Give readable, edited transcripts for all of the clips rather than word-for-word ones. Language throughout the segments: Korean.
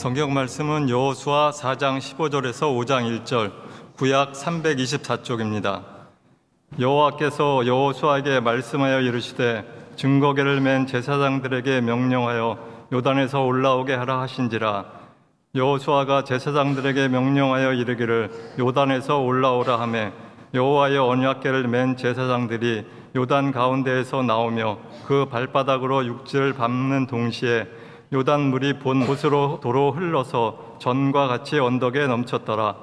성경 말씀은 여호수아 4장 15절에서 5장 1절, 구약 324쪽입니다. 여호와께서 여호수아에게 말씀하여 이르시되 증거궤를 맨 제사장들에게 명령하여 요단에서 올라오게 하라 하신지라. 여호수아가 제사장들에게 명령하여 이르기를 요단에서 올라오라 하매 여호와의 언약궤를 맨 제사장들이 요단 가운데에서 나오며 그 발바닥으로 육지를 밟는 동시에 요단 물이 본 곳으로 도로 흘러서 전과 같이 언덕에 넘쳤더라.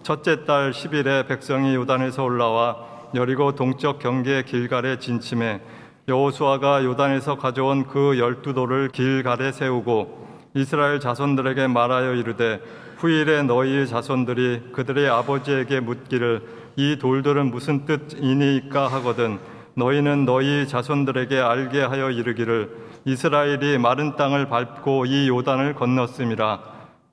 첫째 달 10일에 백성이 요단에서 올라와 여리고 동쪽 경계 길갈에 진침해 여호수아가 요단에서 가져온 그 12돌을 길갈에 세우고 이스라엘 자손들에게 말하여 이르되 후일에 너희 자손들이 그들의 아버지에게 묻기를 이 돌들은 무슨 뜻이니까 하거든 너희는 너희 자손들에게 알게 하여 이르기를 이스라엘이 마른 땅을 밟고 이 요단을 건넜음이라.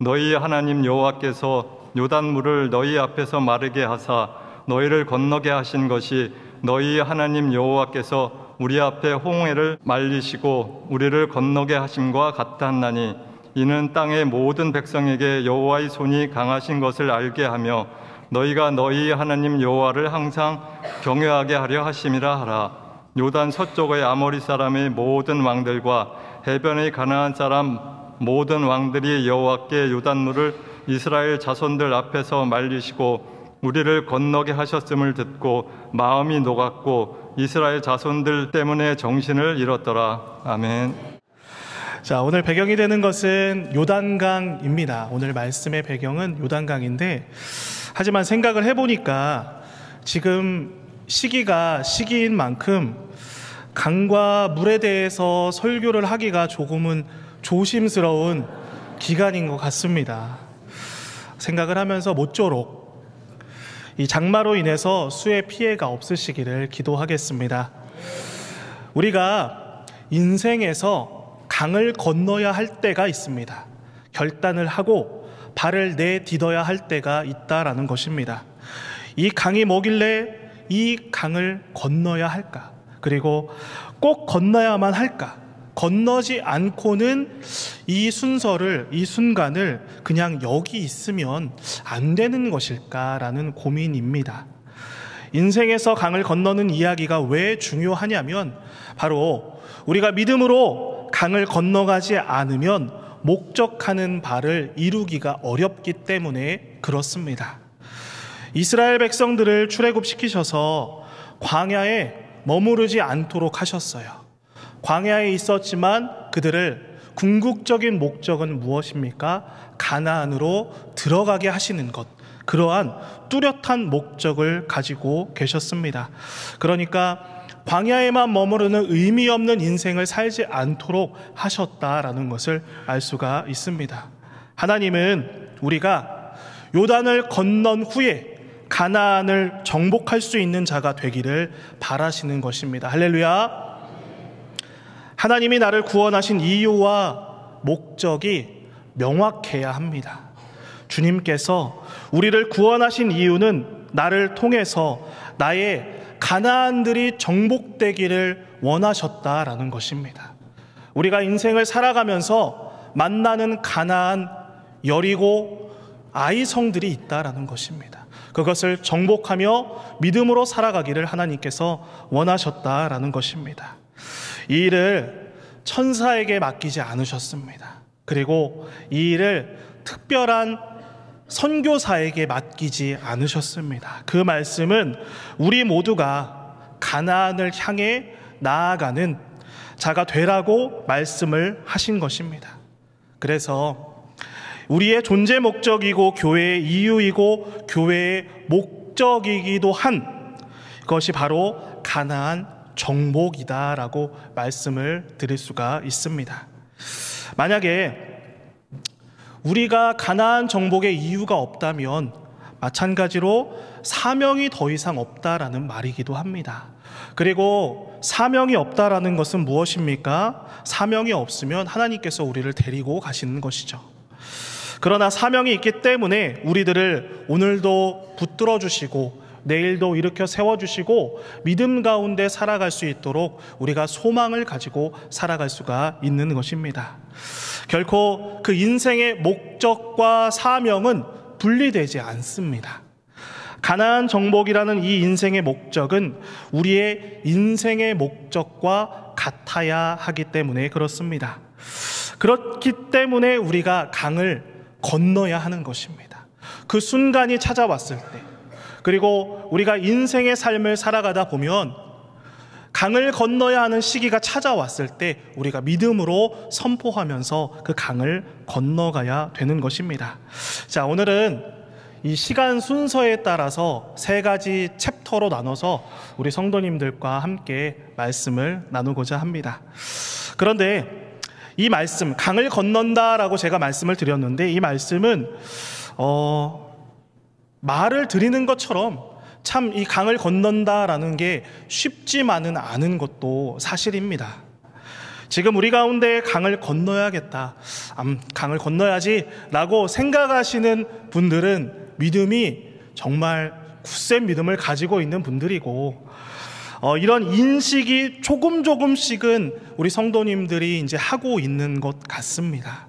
너희 하나님 여호와께서 요단물을 너희 앞에서 마르게 하사 너희를 건너게 하신 것이 너희 하나님 여호와께서 우리 앞에 홍해를 말리시고 우리를 건너게 하심과 같았나니 이는 땅의 모든 백성에게 여호와의 손이 강하신 것을 알게 하며 너희가 너희 하나님 여호와를 항상 경외하게 하려 하심이라 하라. 요단 서쪽의 아모리 사람의 모든 왕들과 해변의 가나안 사람 모든 왕들이 여호와께 요단물을 이스라엘 자손들 앞에서 말리시고 우리를 건너게 하셨음을 듣고 마음이 녹았고 이스라엘 자손들 때문에 정신을 잃었더라. 아멘. 자, 오늘 배경이 되는 것은 요단강입니다. 오늘 말씀의 배경은 요단강인데, 하지만 생각을 해보니까 지금 시기가 시기인 만큼 강과 물에 대해서 설교를 하기가 조금은 조심스러운 기간인 것 같습니다. 생각을 하면서 모쪼록 이 장마로 인해서 수해 피해가 없으시기를 기도하겠습니다. 우리가 인생에서 강을 건너야 할 때가 있습니다. 결단을 하고 발을 내딛어야 할 때가 있다라는 것입니다. 이 강이 뭐길래 이 강을 건너야 할까? 그리고 꼭 건너야만 할까? 건너지 않고는 이 순서를, 이 순간을 그냥 여기 있으면 안 되는 것일까라는 고민입니다. 인생에서 강을 건너는 이야기가 왜 중요하냐면 바로 우리가 믿음으로 강을 건너가지 않으면 목적하는 바를 이루기가 어렵기 때문에 그렇습니다. 이스라엘 백성들을 출애굽시키셔서 광야에 머무르지 않도록 하셨어요. 광야에 있었지만 그들을 궁극적인 목적은 무엇입니까? 가나안으로 들어가게 하시는 것, 그러한 뚜렷한 목적을 가지고 계셨습니다. 그러니까 광야에만 머무르는 의미 없는 인생을 살지 않도록 하셨다라는 것을 알 수가 있습니다. 하나님은 우리가 요단을 건넌 후에 가나안을 정복할 수 있는 자가 되기를 바라시는 것입니다. 할렐루야. 하나님이 나를 구원하신 이유와 목적이 명확해야 합니다. 주님께서 우리를 구원하신 이유는 나를 통해서 나의 가나안들이 정복되기를 원하셨다라는 것입니다. 우리가 인생을 살아가면서 만나는 가나안, 여리고, 아이성들이 있다라는 것입니다. 그것을 정복하며 믿음으로 살아가기를 하나님께서 원하셨다라는 것입니다. 이 일을 천사에게 맡기지 않으셨습니다. 그리고 이 일을 특별한 선교사에게 맡기지 않으셨습니다. 그 말씀은 우리 모두가 가나안을 향해 나아가는 자가 되라고 말씀을 하신 것입니다. 그래서 우리의 존재 목적이고 교회의 이유이고 교회의 목적이기도 한 것이 바로 가나안 정복이다라고 말씀을 드릴 수가 있습니다. 만약에 우리가 가나안 정복의 이유가 없다면 마찬가지로 사명이 더 이상 없다라는 말이기도 합니다. 그리고 사명이 없다라는 것은 무엇입니까? 사명이 없으면 하나님께서 우리를 데리고 가시는 것이죠. 그러나 사명이 있기 때문에 우리들을 오늘도 붙들어 주시고 내일도 일으켜 세워주시고 믿음 가운데 살아갈 수 있도록 우리가 소망을 가지고 살아갈 수가 있는 것입니다. 결코 그 인생의 목적과 사명은 분리되지 않습니다. 가나안 정복이라는 이 인생의 목적은 우리의 인생의 목적과 같아야 하기 때문에 그렇습니다. 그렇기 때문에 우리가 강을 건너야 하는 것입니다. 그 순간이 찾아왔을 때, 그리고 우리가 인생의 삶을 살아가다 보면 강을 건너야 하는 시기가 찾아왔을 때 우리가 믿음으로 선포하면서 그 강을 건너가야 되는 것입니다. 자, 오늘은 이 시간 순서에 따라서 3가지 챕터로 나눠서 우리 성도님들과 함께 말씀을 나누고자 합니다. 그런데 이 말씀, 강을 건넌다라고 제가 말씀을 드렸는데, 이 말씀은 말을 드리는 것처럼 참 이 강을 건넌다라는 게 쉽지만은 않은 것도 사실입니다. 지금 우리 가운데 강을 건너야겠다, 강을 건너야지라고 생각하시는 분들은 믿음이 정말 굳센 믿음을 가지고 있는 분들이고, 이런 인식이 조금씩은 우리 성도님들이 이제 하고 있는 것 같습니다.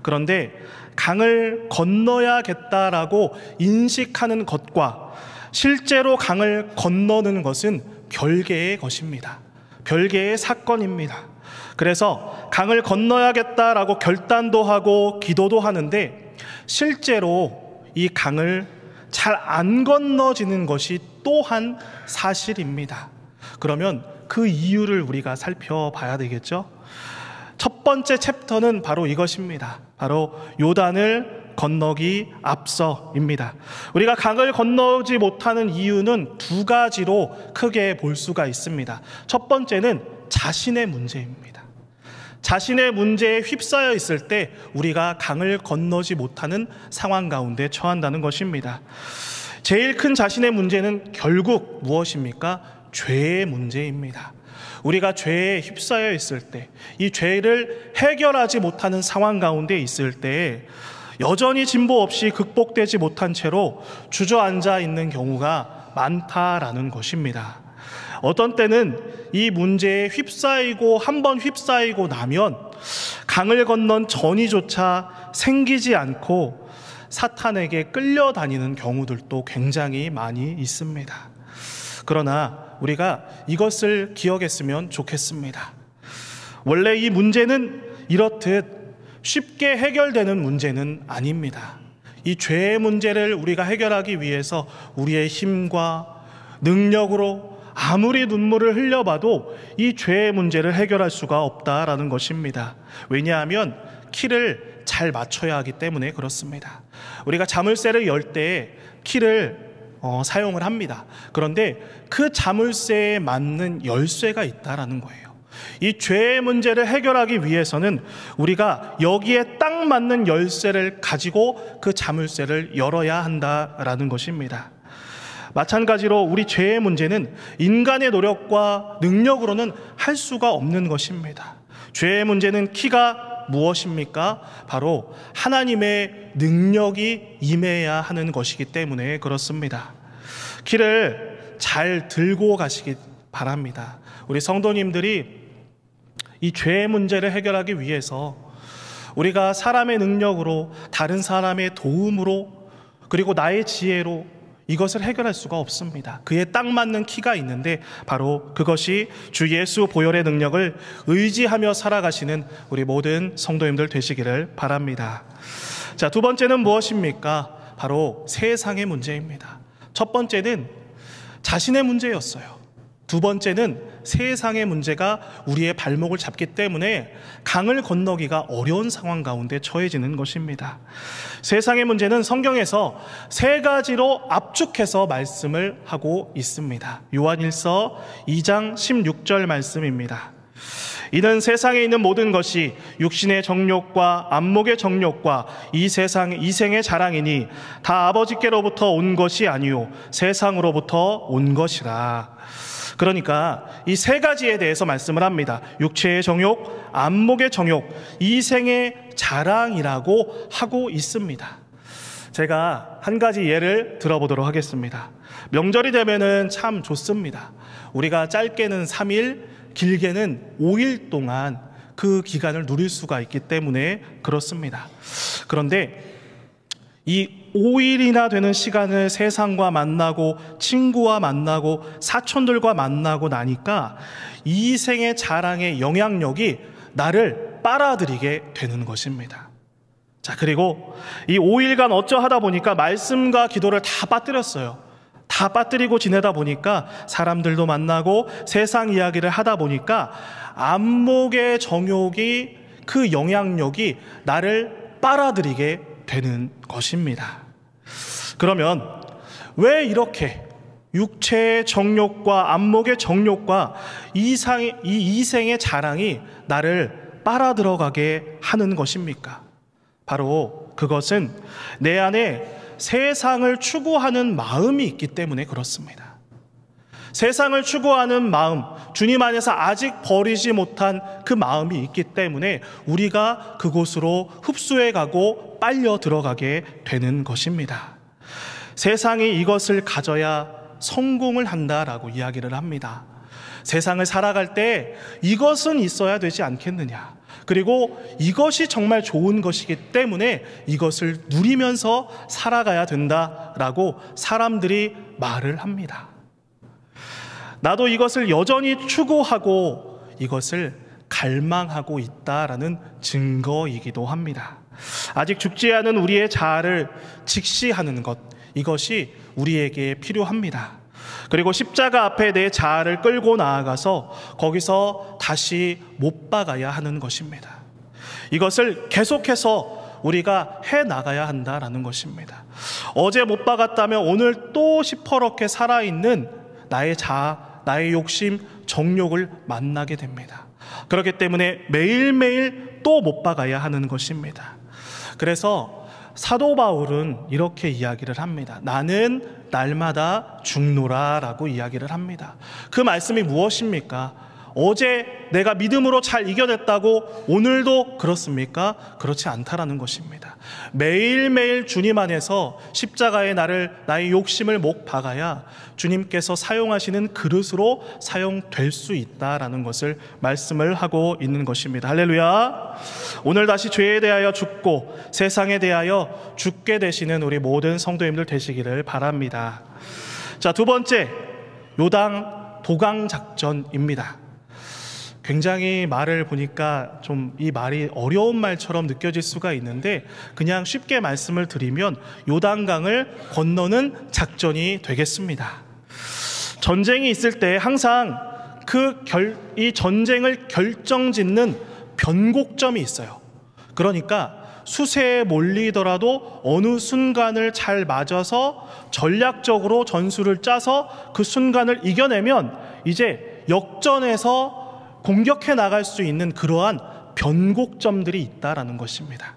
그런데 강을 건너야겠다라고 인식하는 것과 실제로 강을 건너는 것은 별개의 것입니다. 별개의 사건입니다. 그래서 강을 건너야겠다라고 결단도 하고 기도도 하는데, 실제로 이 강을 잘 안 건너지는 것이 또한 사실입니다. 그러면 그 이유를 우리가 살펴봐야 되겠죠? 첫 번째 챕터는 바로 이것입니다. 바로 요단을 건너기 앞서입니다. 우리가 강을 건너지 못하는 이유는 2가지로 크게 볼 수가 있습니다. 첫 번째는 자신의 문제입니다. 자신의 문제에 휩싸여 있을 때 우리가 강을 건너지 못하는 상황 가운데 처한다는 것입니다. 제일 큰 자신의 문제는 결국 무엇입니까? 죄의 문제입니다. 우리가 죄에 휩싸여 있을 때, 이 죄를 해결하지 못하는 상황 가운데 있을 때 여전히 진보 없이 극복되지 못한 채로 주저앉아 있는 경우가 많다라는 것입니다. 어떤 때는 이 문제에 휩싸이고 한번 휩싸이고 나면 강을 건넌 전이조차 생기지 않고 사탄에게 끌려다니는 경우들도 굉장히 많이 있습니다. 그러나 우리가 이것을 기억했으면 좋겠습니다. 원래 이 문제는 이렇듯 쉽게 해결되는 문제는 아닙니다. 이 죄의 문제를 우리가 해결하기 위해서 우리의 힘과 능력으로 아무리 눈물을 흘려봐도 이 죄의 문제를 해결할 수가 없다라는 것입니다. 왜냐하면 키를 잘 맞춰야 하기 때문에 그렇습니다. 우리가 자물쇠를 열 때 키를 사용을 합니다. 그런데 그 자물쇠에 맞는 열쇠가 있다라는 거예요. 이 죄의 문제를 해결하기 위해서는 우리가 여기에 딱 맞는 열쇠를 가지고 그 자물쇠를 열어야 한다라는 것입니다. 마찬가지로 우리 죄의 문제는 인간의 노력과 능력으로는 할 수가 없는 것입니다. 죄의 문제는 키가 무엇입니까? 바로 하나님의 능력이 임해야 하는 것이기 때문에 그렇습니다. 키를 잘 들고 가시기 바랍니다. 우리 성도님들이 이 죄의 문제를 해결하기 위해서 우리가 사람의 능력으로, 다른 사람의 도움으로, 그리고 나의 지혜로 이것을 해결할 수가 없습니다. 그에 딱 맞는 키가 있는데 바로 그것이 주 예수 보혈의 능력을 의지하며 살아가시는 우리 모든 성도님들 되시기를 바랍니다. 자, 2번째는 무엇입니까? 바로 세상의 문제입니다. 첫 번째는 자신의 문제였어요. 2번째는 세상의 문제가 우리의 발목을 잡기 때문에 강을 건너기가 어려운 상황 가운데 처해지는 것입니다. 세상의 문제는 성경에서 3가지로 압축해서 말씀을 하고 있습니다. 요한일서 2장 16절 말씀입니다. 이는 세상에 있는 모든 것이 육신의 정욕과 안목의 정욕과 이 생의 자랑이니 다 아버지께로부터 온 것이 아니요 세상으로부터 온 것이라. 그러니까 이 3가지에 대해서 말씀을 합니다. 육체의 정욕, 안목의 정욕, 이생의 자랑이라고 하고 있습니다. 제가 한 가지 예를 들어보도록 하겠습니다. 명절이 되면은 참 좋습니다. 우리가 짧게는 3일, 길게는 5일 동안 그 기간을 누릴 수가 있기 때문에 그렇습니다. 그런데 이 5일이나 되는 시간을 세상과 만나고 친구와 만나고 사촌들과 만나고 나니까 이 생의 자랑의 영향력이 나를 빨아들이게 되는 것입니다. 자, 그리고 이 5일간 어쩌하다 보니까 말씀과 기도를 다 빠뜨렸어요. 다 빠뜨리고 지내다 보니까 사람들도 만나고 세상 이야기를 하다 보니까 안목의 정욕이, 그 영향력이 나를 빨아들이게 되는 것입니다. 그러면 왜 이렇게 육체의 정욕과 안목의 정욕과 이 이생의 자랑이 나를 빨아들어가게 하는 것입니까? 바로 그것은 내 안에 세상을 추구하는 마음이 있기 때문에 그렇습니다. 세상을 추구하는 마음, 주님 안에서 아직 버리지 못한 그 마음이 있기 때문에 우리가 그곳으로 흡수해 가고 빨려 들어가게 되는 것입니다. 세상이 이것을 가져야 성공을 한다라고 이야기를 합니다. 세상을 살아갈 때 이것은 있어야 되지 않겠느냐. 그리고 이것이 정말 좋은 것이기 때문에 이것을 누리면서 살아가야 된다라고 사람들이 말을 합니다. 나도 이것을 여전히 추구하고 이것을 갈망하고 있다라는 증거이기도 합니다. 아직 죽지 않은 우리의 자아를 직시하는 것, 이것이 우리에게 필요합니다. 그리고 십자가 앞에 내 자아를 끌고 나아가서 거기서 다시 못 박아야 하는 것입니다. 이것을 계속해서 우리가 해나가야 한다라는 것입니다. 어제 못 박았다면 오늘 또 시퍼렇게 살아있는 나의 자아, 나의 욕심, 정욕을 만나게 됩니다. 그렇기 때문에 매일매일 또 못 박아야 하는 것입니다. 그래서 사도 바울은 이렇게 이야기를 합니다. 나는 날마다 죽노라 라고 이야기를 합니다. 그 말씀이 무엇입니까? 어제 내가 믿음으로 잘 이겨냈다고 오늘도 그렇습니까? 그렇지 않다라는 것입니다. 매일매일 주님 안에서 십자가에 나의 욕심을 못 박아야 주님께서 사용하시는 그릇으로 사용될 수 있다라는 것을 말씀을 하고 있는 것입니다. 할렐루야. 오늘 다시 죄에 대하여 죽고 세상에 대하여 죽게 되시는 우리 모든 성도님들 되시기를 바랍니다. 자, 두 번째, 요당 도강 작전입니다. 굉장히 말을 보니까 좀 이 말이 어려운 말처럼 느껴질 수가 있는데 그냥 쉽게 말씀을 드리면 요단강을 건너는 작전이 되겠습니다. 전쟁이 있을 때 항상 이 전쟁을 결정짓는 변곡점이 있어요. 그러니까 수세에 몰리더라도 어느 순간을 잘 맞아서 전략적으로 전술을 짜서 그 순간을 이겨내면 이제 역전해서 공격해 나갈 수 있는 그러한 변곡점들이 있다라는 것입니다.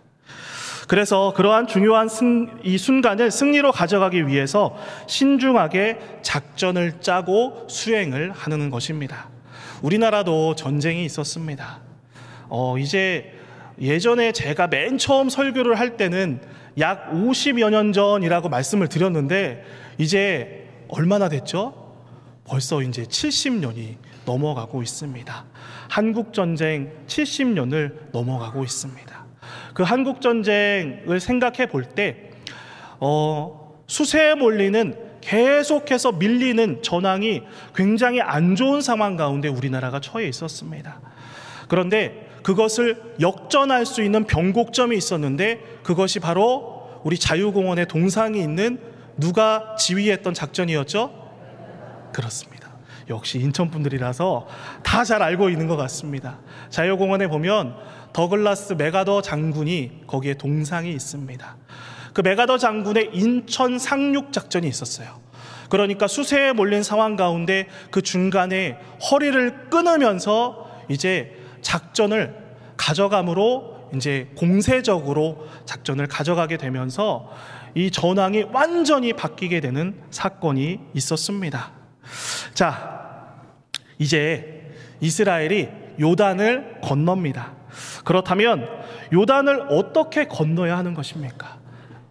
그래서 그러한 중요한 이 순간을 승리로 가져가기 위해서 신중하게 작전을 짜고 수행을 하는 것입니다. 우리나라도 전쟁이 있었습니다. 이제 예전에 제가 맨 처음 설교를 할 때는 약 50여 년 전이라고 말씀을 드렸는데 이제 얼마나 됐죠? 벌써 이제 70년이 넘어가고 있습니다. 한국전쟁 70년을 넘어가고 있습니다. 그 한국전쟁을 생각해 볼 때 수세에 몰리는 계속해서 밀리는 전황이 굉장히 안 좋은 상황 가운데 우리나라가 처해 있었습니다. 그런데 그것을 역전할 수 있는 변곡점이 있었는데 그것이 바로 우리 자유공원의 동상이 있는 누가 지휘했던 작전이었죠? 그렇습니다. 역시 인천 분들이라서 다 잘 알고 있는 것 같습니다. 자유공원에 보면 더글라스 맥아더 장군이 거기에 동상이 있습니다. 그 맥아더 장군의 인천 상륙 작전이 있었어요. 그러니까 수세에 몰린 상황 가운데 그 중간에 허리를 끊으면서 이제 작전을 가져감으로 이제 공세적으로 작전을 가져가게 되면서 이 전황이 완전히 바뀌게 되는 사건이 있었습니다. 자, 이제 이스라엘이 요단을 건넙니다. 그렇다면 요단을 어떻게 건너야 하는 것입니까?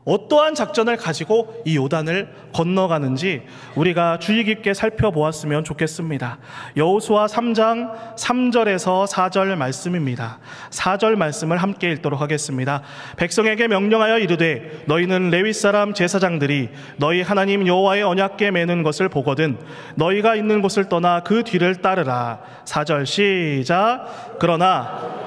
어떠한 작전을 가지고 이 요단을 건너가는지 우리가 주의 깊게 살펴보았으면 좋겠습니다. 여호수아 3장 3절에서 4절 말씀입니다. 4절 말씀을 함께 읽도록 하겠습니다. 백성에게 명령하여 이르되 너희는 레위 사람 제사장들이 너희 하나님 여호와의 언약궤 매는 것을 보거든 너희가 있는 곳을 떠나 그 뒤를 따르라. 4절 시작. 그러나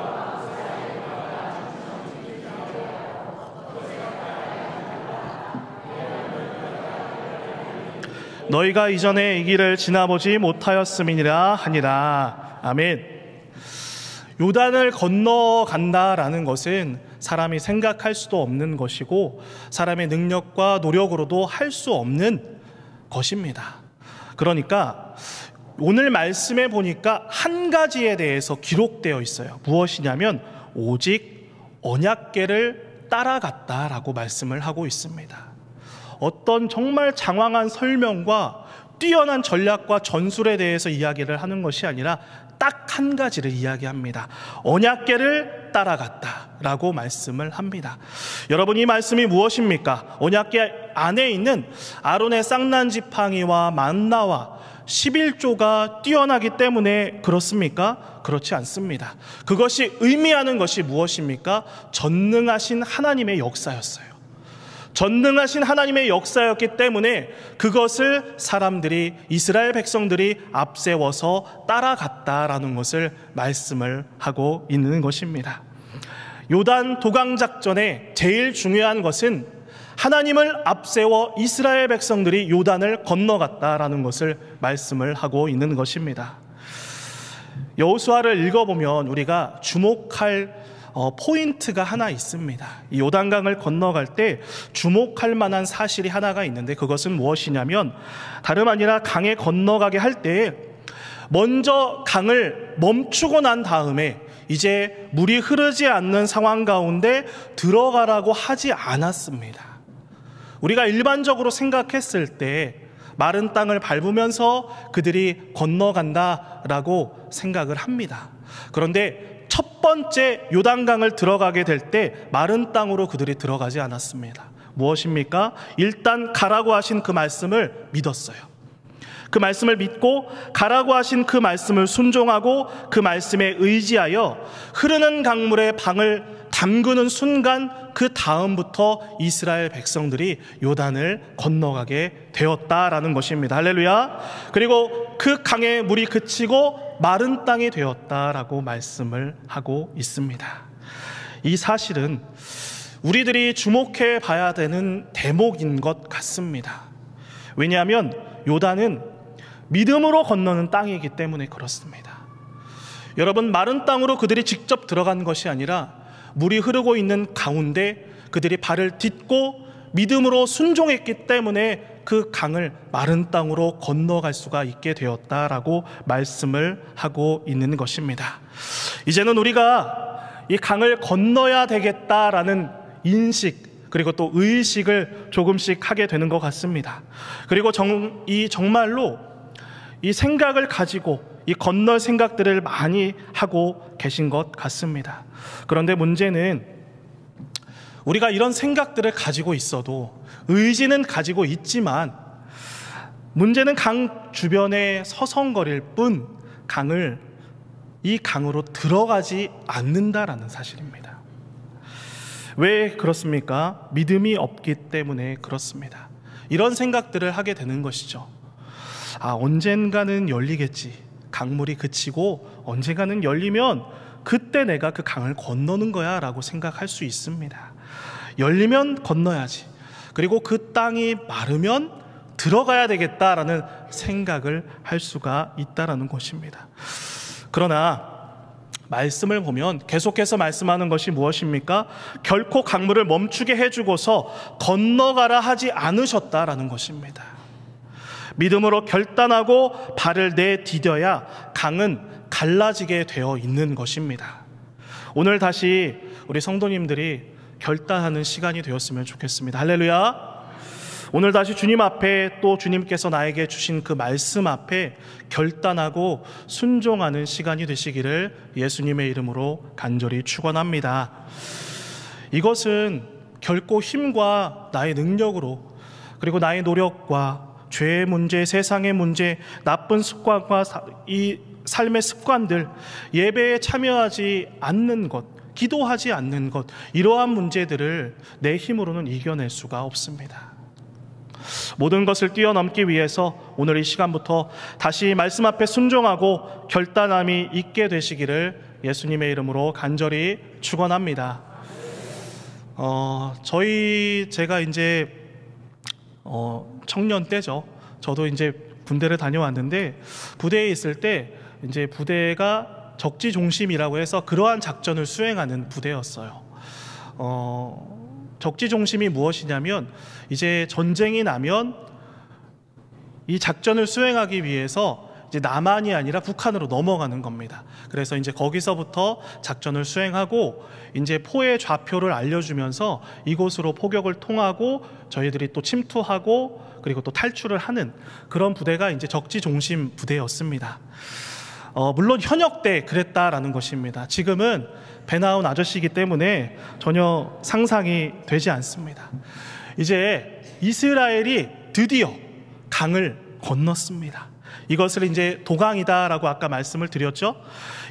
너희가 이전에 이 길을 지나보지 못하였음이니라 하니라. 아멘. 요단을 건너간다라는 것은 사람이 생각할 수도 없는 것이고 사람의 능력과 노력으로도 할 수 없는 것입니다. 그러니까 오늘 말씀에 보니까 한 가지에 대해서 기록되어 있어요. 무엇이냐면 오직 언약궤를 따라갔다라고 말씀을 하고 있습니다. 어떤 정말 장황한 설명과 뛰어난 전략과 전술에 대해서 이야기를 하는 것이 아니라 딱 한 가지를 이야기합니다. 언약궤를 따라갔다라고 말씀을 합니다. 여러분, 이 말씀이 무엇입니까? 언약궤 안에 있는 아론의 쌍난 지팡이와 만나와 11조가 뛰어나기 때문에 그렇습니까? 그렇지 않습니다. 그것이 의미하는 것이 무엇입니까? 전능하신 하나님의 역사였어요. 전능하신 하나님의 역사였기 때문에 그것을 사람들이, 이스라엘 백성들이 앞세워서 따라갔다라는 것을 말씀을 하고 있는 것입니다. 요단 도강작전의 제일 중요한 것은 하나님을 앞세워 이스라엘 백성들이 요단을 건너갔다라는 것을 말씀을 하고 있는 것입니다. 여호수아를 읽어보면 우리가 주목할 포인트가 하나 있습니다. 이 요단강을 건너갈 때 주목할 만한 사실이 하나가 있는데 그것은 무엇이냐면 다름 아니라 강에 건너가게 할 때 먼저 강을 멈추고 난 다음에 이제 물이 흐르지 않는 상황 가운데 들어가라고 하지 않았습니다. 우리가 일반적으로 생각했을 때 마른 땅을 밟으면서 그들이 건너간다라고 생각을 합니다. 그런데 첫 번째 요단강을 들어가게 될 때 마른 땅으로 그들이 들어가지 않았습니다. 무엇입니까? 일단 가라고 하신 그 말씀을 믿었어요. 그 말씀을 믿고 가라고 하신 그 말씀을 순종하고 그 말씀에 의지하여 흐르는 강물에 방을 담그는 순간 그 다음부터 이스라엘 백성들이 요단을 건너가게 되었다라는 것입니다. 할렐루야. 그리고 그 강의 물이 그치고 마른 땅이 되었다라고 말씀을 하고 있습니다. 이 사실은 우리들이 주목해 봐야 되는 대목인 것 같습니다. 왜냐하면 요단은 믿음으로 건너는 땅이기 때문에 그렇습니다. 여러분, 마른 땅으로 그들이 직접 들어간 것이 아니라 물이 흐르고 있는 가운데 그들이 발을 딛고 믿음으로 순종했기 때문에 그 강을 마른 땅으로 건너갈 수가 있게 되었다라고 말씀을 하고 있는 것입니다. 이제는 우리가 이 강을 건너야 되겠다라는 인식 그리고 또 의식을 조금씩 하게 되는 것 같습니다. 그리고 정말로 이 생각을 가지고 이 건널 생각들을 많이 하고 계신 것 같습니다. 그런데 문제는 우리가 이런 생각들을 가지고 있어도 의지는 가지고 있지만 문제는 강 주변에 서성거릴 뿐 이 강으로 들어가지 않는다라는 사실입니다. 왜 그렇습니까? 믿음이 없기 때문에 그렇습니다. 이런 생각들을 하게 되는 것이죠. 언젠가는 열리겠지. 강물이 그치고 언젠가는 열리면 그때 내가 그 강을 건너는 거야 라고 생각할 수 있습니다. 열리면 건너야지. 그리고 그 땅이 마르면 들어가야 되겠다라는 생각을 할 수가 있다라는 것입니다. 그러나 말씀을 보면 계속해서 말씀하는 것이 무엇입니까? 결코 강물을 멈추게 해주고서 건너가라 하지 않으셨다라는 것입니다. 믿음으로 결단하고 발을 내디뎌야 강은 갈라지게 되어 있는 것입니다. 오늘 다시 우리 성도님들이 결단하는 시간이 되었으면 좋겠습니다. 할렐루야. 오늘 다시 주님 앞에 또 주님께서 나에게 주신 그 말씀 앞에 결단하고 순종하는 시간이 되시기를 예수님의 이름으로 간절히 축원합니다. 이것은 결코 힘과 나의 능력으로, 그리고 나의 노력과 죄의 문제, 세상의 문제, 나쁜 습관과 이 삶의 습관들, 예배에 참여하지 않는 것, 기도하지 않는 것, 이러한 문제들을 내 힘으로는 이겨낼 수가 없습니다. 모든 것을 뛰어넘기 위해서 오늘 이 시간부터 다시 말씀 앞에 순종하고 결단함이 있게 되시기를 예수님의 이름으로 간절히 축원합니다. 제가 이제 청년 때죠. 저도 이제 군대를 다녀왔는데, 부대에 있을 때 이제 부대가 적지종심이라고 해서 그러한 작전을 수행하는 부대였어요. 적지종심이 무엇이냐면, 이제 전쟁이 나면 이 작전을 수행하기 위해서 이제 남한이 아니라 북한으로 넘어가는 겁니다. 그래서 이제 거기서부터 작전을 수행하고 이제 포의 좌표를 알려주면서 이곳으로 포격을 통하고 저희들이 또 침투하고 그리고 또 탈출을 하는 그런 부대가 이제 적지종심 부대였습니다. 물론 현역 때 그랬다라는 것입니다. 지금은 배 나온 아저씨이기 때문에 전혀 상상이 되지 않습니다. 이제 이스라엘이 드디어 강을 건넜습니다. 이것을 이제 도강이다라고 아까 말씀을 드렸죠.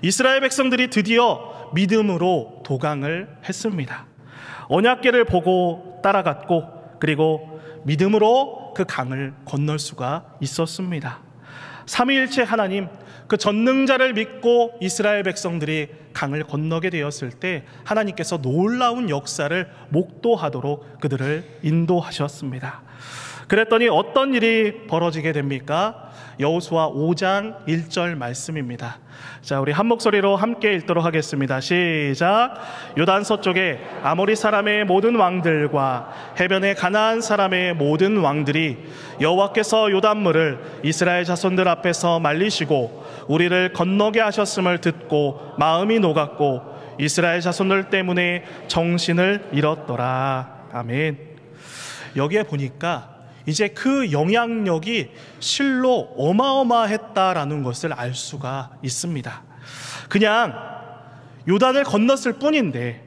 이스라엘 백성들이 드디어 믿음으로 도강을 했습니다. 언약궤를 보고 따라갔고, 그리고 믿음으로 그 강을 건널 수가 있었습니다. 삼위일체 하나님, 그 전능자를 믿고 이스라엘 백성들이 강을 건너게 되었을 때 하나님께서 놀라운 역사를 목도하도록 그들을 인도하셨습니다. 그랬더니 어떤 일이 벌어지게 됩니까? 여호수아 5장 1절 말씀입니다. 자, 우리 한 목소리로 함께 읽도록 하겠습니다. 시작. 요단 서쪽에 아모리 사람의 모든 왕들과 해변의 가나안 사람의 모든 왕들이 여호와께서 요단물을 이스라엘 자손들 앞에서 말리시고 우리를 건너게 하셨음을 듣고 마음이 녹았고 이스라엘 자손들 때문에 정신을 잃었더라. 아멘. 여기에 보니까 이제 그 영향력이 실로 어마어마했다라는 것을 알 수가 있습니다. 그냥 요단을 건넜을 뿐인데,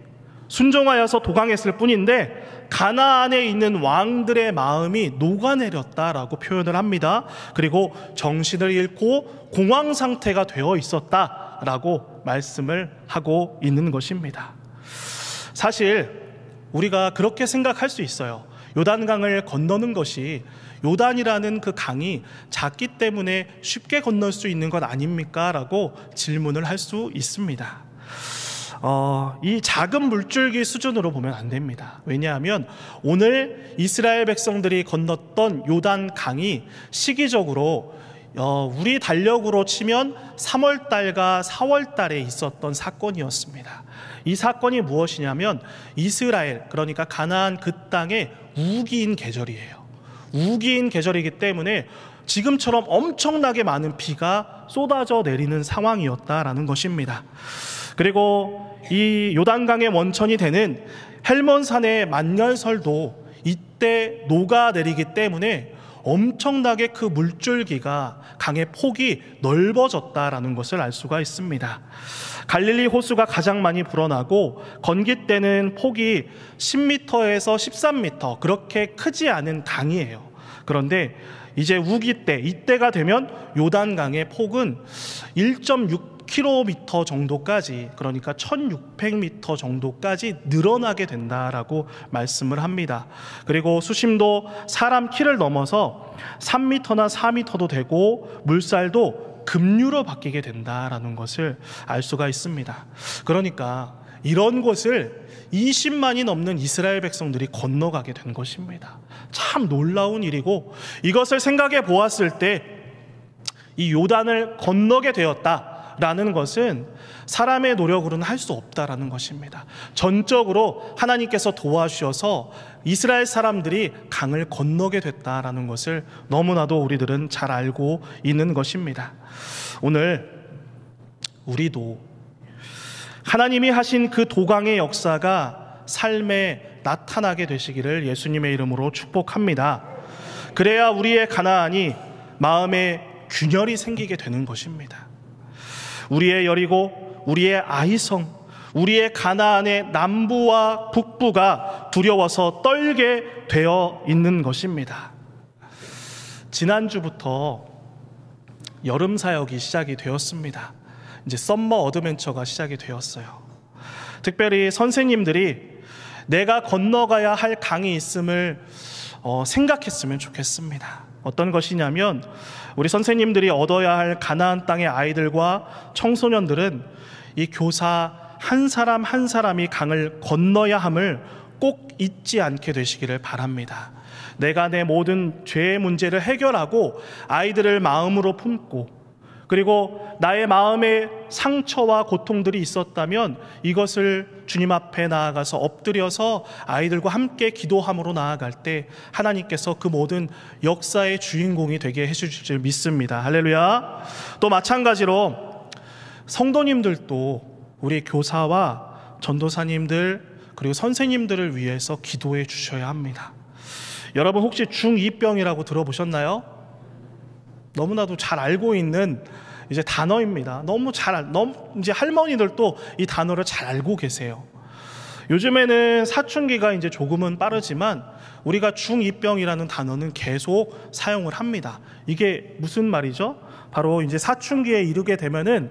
순종하여서 도강했을 뿐인데 가나안에 있는 왕들의 마음이 녹아내렸다라고 표현을 합니다. 그리고 정신을 잃고 공황 상태가 되어 있었다라고 말씀을 하고 있는 것입니다. 사실 우리가 그렇게 생각할 수 있어요. 요단강을 건너는 것이, 요단이라는 그 강이 작기 때문에 쉽게 건널 수 있는 것 아닙니까? 라고 질문을 할 수 있습니다. 이 작은 물줄기 수준으로 보면 안 됩니다. 왜냐하면 오늘 이스라엘 백성들이 건넜던 요단 강이 시기적으로 우리 달력으로 치면 3월달과 4월달에 있었던 사건이었습니다. 이 사건이 무엇이냐면 이스라엘, 그러니까 가나안 그 땅의 우기인 계절이에요. 우기인 계절이기 때문에 지금처럼 엄청나게 많은 비가 쏟아져 내리는 상황이었다라는 것입니다. 그리고 이 요단강의 원천이 되는 헬몬산의 만열설도 이때 녹아내리기 때문에 엄청나게 그 물줄기가, 강의 폭이 넓어졌다라는 것을 알 수가 있습니다. 갈릴리 호수가 가장 많이 불어나고 건기 때는 폭이 10m에서 13m, 그렇게 크지 않은 강이에요. 그런데 이제 우기 때, 이때가 되면 요단강의 폭은 1.6km 정도까지, 그러니까 1600m 정도까지 늘어나게 된다라고 말씀을 합니다. 그리고 수심도 사람 키를 넘어서 3m나 4m도 되고 물살도 급류로 바뀌게 된다라는 것을 알 수가 있습니다. 그러니까 이런 곳을 20만이 넘는 이스라엘 백성들이 건너가게 된 것입니다. 참 놀라운 일이고, 이것을 생각해 보았을 때 이 요단을 건너게 되었다라는 것은 사람의 노력으로는 할 수 없다라는 것입니다. 전적으로 하나님께서 도와주셔서 이스라엘 사람들이 강을 건너게 됐다라는 것을 너무나도 우리들은 잘 알고 있는 것입니다. 오늘 우리도 하나님이 하신 그 도강의 역사가 삶에 나타나게 되시기를 예수님의 이름으로 축복합니다. 그래야 우리의 가나안이 마음에 균열이 생기게 되는 것입니다. 우리의 여리고, 우리의 아이성, 우리의 가나안의 남부와 북부가 두려워서 떨게 되어 있는 것입니다. 지난주부터 여름 사역이 시작이 되었습니다. 이제 썸머 어드벤처가 시작이 되었어요. 특별히 선생님들이 내가 건너가야 할 강이 있음을 생각했으면 좋겠습니다. 어떤 것이냐면 우리 선생님들이 얻어야 할 가나안 땅의 아이들과 청소년들은 이 교사 한 사람 한 사람이 강을 건너야 함을 꼭 잊지 않게 되시기를 바랍니다. 내가 내 모든 죄의 문제를 해결하고 아이들을 마음으로 품고, 그리고 나의 마음에 상처와 고통들이 있었다면 이것을 주님 앞에 나아가서 엎드려서 아이들과 함께 기도함으로 나아갈 때 하나님께서 그 모든 역사의 주인공이 되게 해주실 줄 믿습니다. 할렐루야. 또 마찬가지로 성도님들도 우리 교사와 전도사님들 그리고 선생님들을 위해서 기도해 주셔야 합니다. 여러분 혹시 중2병이라고 들어보셨나요? 너무나도 잘 알고 있는 이제 단어입니다. 너무 이제 할머니들도 이 단어를 잘 알고 계세요. 요즘에는 사춘기가 이제 조금은 빠르지만 우리가 중2병이라는 단어는 계속 사용을 합니다. 이게 무슨 말이죠? 바로 이제 사춘기에 이르게 되면은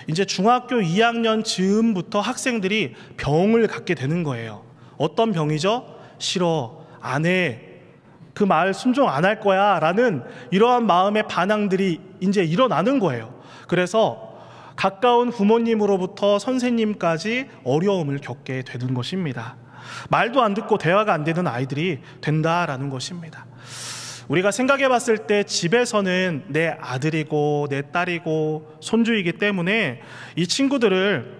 이제 중학교 2학년 즈음부터 학생들이 병을 갖게 되는 거예요. 어떤 병이죠? 싫어, 안 해, 그 말 순종 안 할 거야 라는 이러한 마음의 반항들이 이제 일어나는 거예요. 그래서 가까운 부모님으로부터 선생님까지 어려움을 겪게 되는 것입니다. 말도 안 듣고 대화가 안 되는 아이들이 된다라는 것입니다. 우리가 생각해 봤을 때 집에서는 내 아들이고 내 딸이고 손주이기 때문에 이 친구들을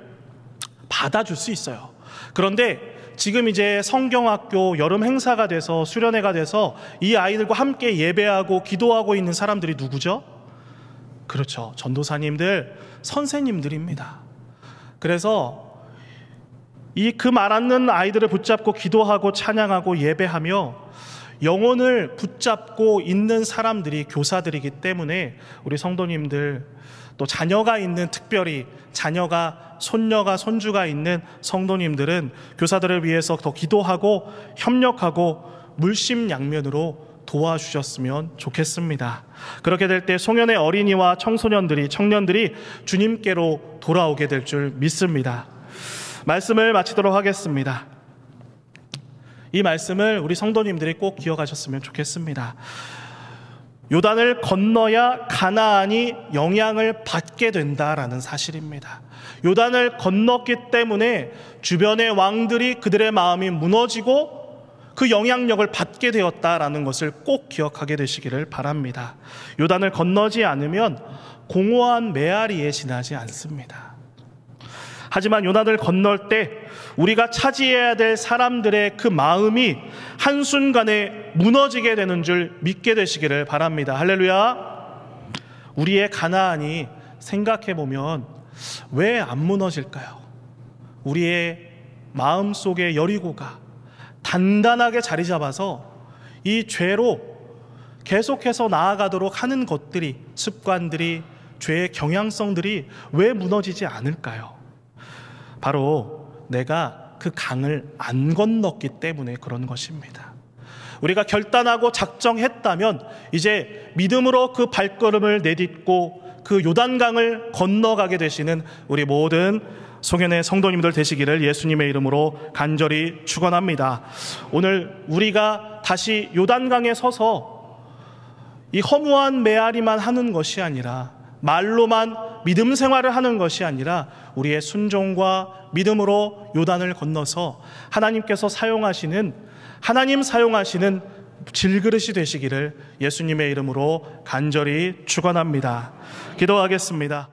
받아줄 수 있어요. 그런데 지금 이제 성경학교 여름 행사가 돼서 수련회가 돼서 이 아이들과 함께 예배하고 기도하고 있는 사람들이 누구죠? 그렇죠. 전도사님들, 선생님들입니다. 그래서 이 그 말 않는 아이들을 붙잡고 기도하고 찬양하고 예배하며 영혼을 붙잡고 있는 사람들이 교사들이기 때문에 우리 성도님들, 또 자녀가 있는, 특별히 자녀가, 손녀가, 손주가 있는 성도님들은 교사들을 위해서 더 기도하고 협력하고 물심양면으로 도와주셨으면 좋겠습니다. 그렇게 될 때 송년회 어린이와 청소년들이, 청년들이 주님께로 돌아오게 될 줄 믿습니다. 말씀을 마치도록 하겠습니다. 이 말씀을 우리 성도님들이 꼭 기억하셨으면 좋겠습니다. 요단을 건너야 가나안이 영향을 받게 된다라는 사실입니다. 요단을 건넜기 때문에 주변의 왕들이 그들의 마음이 무너지고 그 영향력을 받게 되었다라는 것을 꼭 기억하게 되시기를 바랍니다. 요단을 건너지 않으면 공허한 메아리에 지나지 않습니다. 하지만 요단을 건널 때 우리가 차지해야 될 사람들의 그 마음이 한순간에 무너지게 되는 줄 믿게 되시기를 바랍니다. 할렐루야. 우리의 가나안이 생각해보면 왜 안 무너질까요? 우리의 마음속의 여리고가 단단하게 자리 잡아서 이 죄로 계속해서 나아가도록 하는 것들이, 습관들이, 죄의 경향성들이 왜 무너지지 않을까요? 바로 내가 그 강을 안 건넜기 때문에 그런 것입니다. 우리가 결단하고 작정했다면 이제 믿음으로 그 발걸음을 내딛고 그 요단강을 건너가게 되시는 우리 모든 송년회 성도님들 되시기를 예수님의 이름으로 간절히 축원합니다. 오늘 우리가 다시 요단강에 서서 이 허무한 메아리만 하는 것이 아니라, 말로만 믿음 생활을 하는 것이 아니라 우리의 순종과 믿음으로 요단을 건너서 하나님께서 사용하시는, 하나님 사용하시는 질그릇이 되시기를 예수님의 이름으로 간절히 축원합니다. 기도하겠습니다.